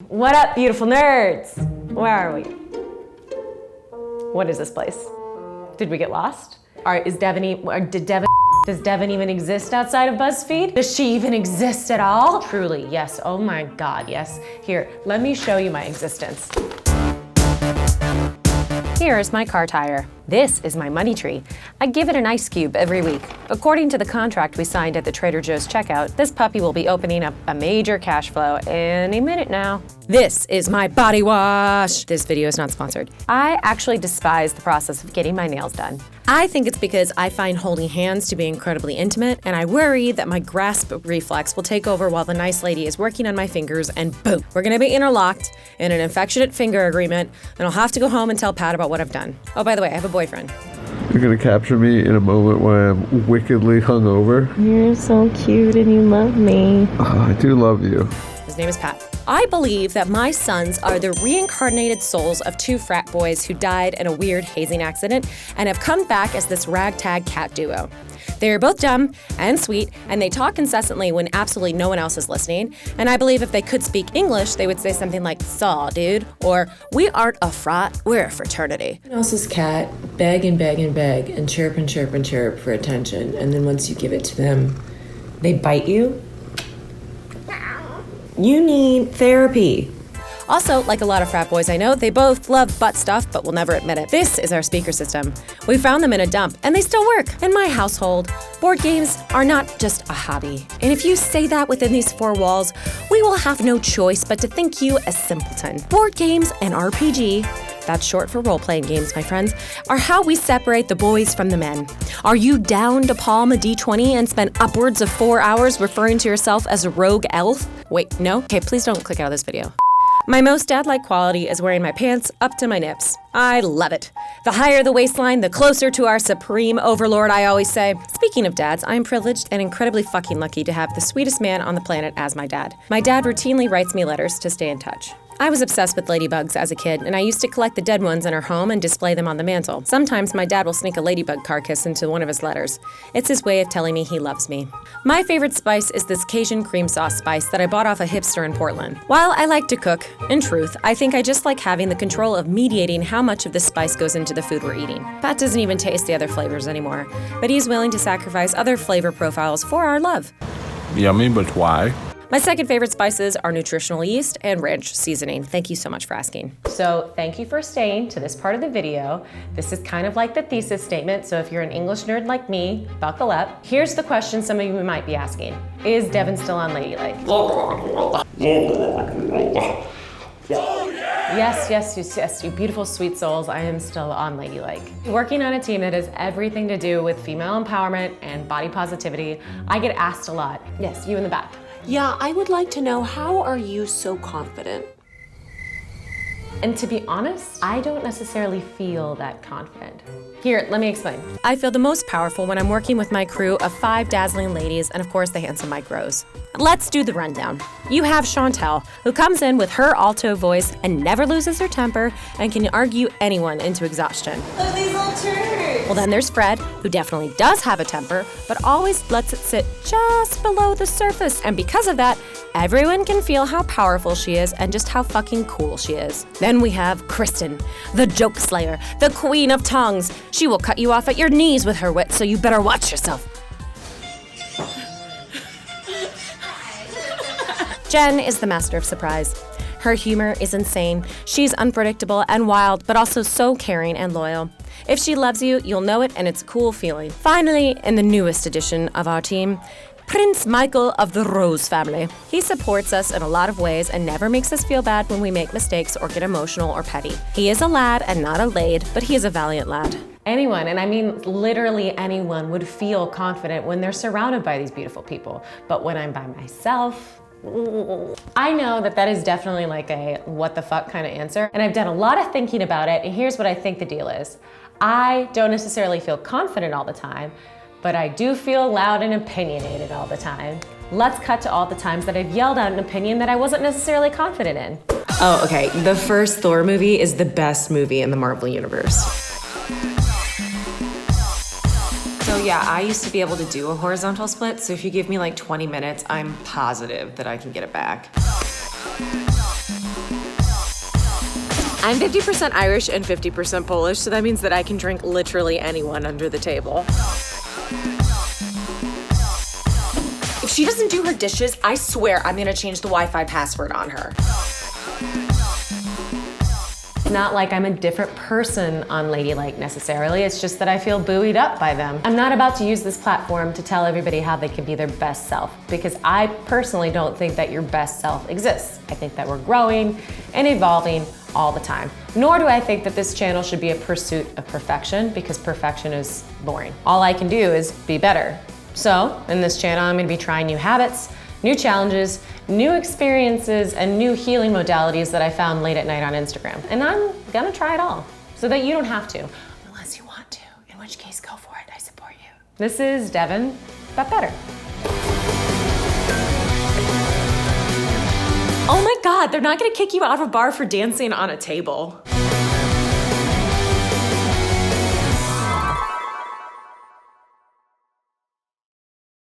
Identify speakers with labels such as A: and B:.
A: What up, beautiful nerds? Where are we? What is this place? Did we get lost? All right, does Devin even exist outside of BuzzFeed? Does she even exist at all? Truly, yes. Oh my God, yes. Here, let me show you my existence. Here's my car tire. This is my money tree. I give it an ice cube every week. According to the contract we signed at the Trader Joe's checkout, this puppy will be opening up a major cash flow any minute now. This is my body wash. This video is not sponsored. I actually despise the process of getting my nails done. I think it's because I find holding hands to be incredibly intimate, and I worry that my grasp reflex will take over while the nice lady is working on my fingers, and boom, we're gonna be interlocked in an affectionate finger agreement, and I'll have to go home and tell Pat about what I've done. Oh, by the way, I have a boyfriend.
B: You're gonna capture me in a moment when I'm wickedly hungover.
A: You're so cute and you love me.
B: Oh, I do love you.
A: His name is Pat. I believe that my sons are the reincarnated souls of two frat boys who died in a weird hazing accident and have come back as this ragtag cat duo. They're both dumb and sweet, and they talk incessantly when absolutely no one else is listening. And I believe if they could speak English, they would say something like, "Saw, dude," or "We aren't a frat, we're a fraternity."
C: Someone else's cat beg and beg and beg and chirp and chirp and chirp for attention, and then once you give it to them, they bite you? You need therapy.
A: Also, like a lot of frat boys I know, they both love butt stuff but will never admit it. This is our speaker system. We found them in a dump and they still work. In my household, board games are not just a hobby. And if you say that within these four walls, we will have no choice but to think you a simpleton. Board games and RPG, that's short for role-playing games, my friends, are how we separate the boys from the men. Are you down to palm a D20 and spend upwards of 4 hours referring to yourself as a rogue elf? Wait, no? Okay, please don't click out of this video. My most dad-like quality is wearing my pants up to my nips. I love it. The higher the waistline, the closer to our supreme overlord, I always say. Speaking of dads, I'm privileged and incredibly fucking lucky to have the sweetest man on the planet as my dad. My dad routinely writes me letters to stay in touch. I was obsessed with ladybugs as a kid, and I used to collect the dead ones in our home and display them on the mantle. Sometimes my dad will sneak a ladybug carcass into one of his letters. It's his way of telling me he loves me. My favorite spice is this Cajun cream sauce spice that I bought off a hipster in Portland. While I like to cook, in truth, I think I just like having the control of mediating how much of this spice goes into the food we're eating. Pat doesn't even taste the other flavors anymore, but he's willing to sacrifice other flavor profiles for our love.
D: Yummy, but why?
A: My second favorite spices are nutritional yeast and ranch seasoning. Thank you so much for asking. So thank you for staying to this part of the video. This is kind of like the thesis statement, so if you're an English nerd like me, buckle up. Here's the question some of you might be asking. Is Devin still on Ladylike? Yes, you beautiful sweet souls, I am still on Ladylike. Working on a team that has everything to do with female empowerment and body positivity, I get asked a lot. Yes, you in the back.
E: Yeah, I would like to know, how are you so confident?
A: And to be honest, I don't necessarily feel that confident. Here, let me explain. I feel the most powerful when I'm working with my crew of 5 dazzling ladies and of course the handsome Mike Rose. Let's do the rundown. You have Chantel, who comes in with her alto voice and never loses her temper and can argue anyone into exhaustion.
E: Oh, these little turds!
A: Well, then there's Fred, who definitely does have a temper, but always lets it sit just below the surface. And because of that, everyone can feel how powerful she is and just how fucking cool she is. Then we have Kristen, the joke slayer, the queen of tongues. She will cut you off at your knees with her wit, so you better watch yourself. Jen is the master of surprise. Her humor is insane. She's unpredictable and wild, but also so caring and loyal. If she loves you, you'll know it, and it's a cool feeling. Finally, in the newest edition of our team, Prince Michael of the Rose family. He supports us in a lot of ways and never makes us feel bad when we make mistakes or get emotional or petty. He is a lad and not a lade, but he is a valiant lad. Anyone, and I mean literally anyone, would feel confident when they're surrounded by these beautiful people. But when I'm by myself, I know that is definitely like a what the fuck kind of answer, and I've done a lot of thinking about it, and here's what I think the deal is. I don't necessarily feel confident all the time, but I do feel loud and opinionated all the time. Let's cut to all the times that I've yelled out an opinion that I wasn't necessarily confident in.
C: Oh, okay. The first Thor movie is the best movie in the Marvel Universe. So yeah, I used to be able to do a horizontal split, so if you give me like 20 minutes, I'm positive that I can get it back.
A: I'm 50% Irish and 50% Polish, so that means that I can drink literally anyone under the table. If she doesn't do her dishes, I swear I'm gonna change the Wi-Fi password on her. Not like I'm a different person on Ladylike necessarily, it's just that I feel buoyed up by them. I'm not about to use this platform to tell everybody how they can be their best self, because I personally don't think that your best self exists. I think that we're growing and evolving all the time. Nor do I think that this channel should be a pursuit of perfection, because perfection is boring. All I can do is be better. So, in this channel, I'm gonna be trying new habits, new challenges, new experiences, and new healing modalities that I found late at night on Instagram. And I'm gonna try it all, so that you don't have to, unless you want to, in which case, go for it, I support you. This is Devin, but better. Oh my God, they're not gonna kick you out of a bar for dancing on a table.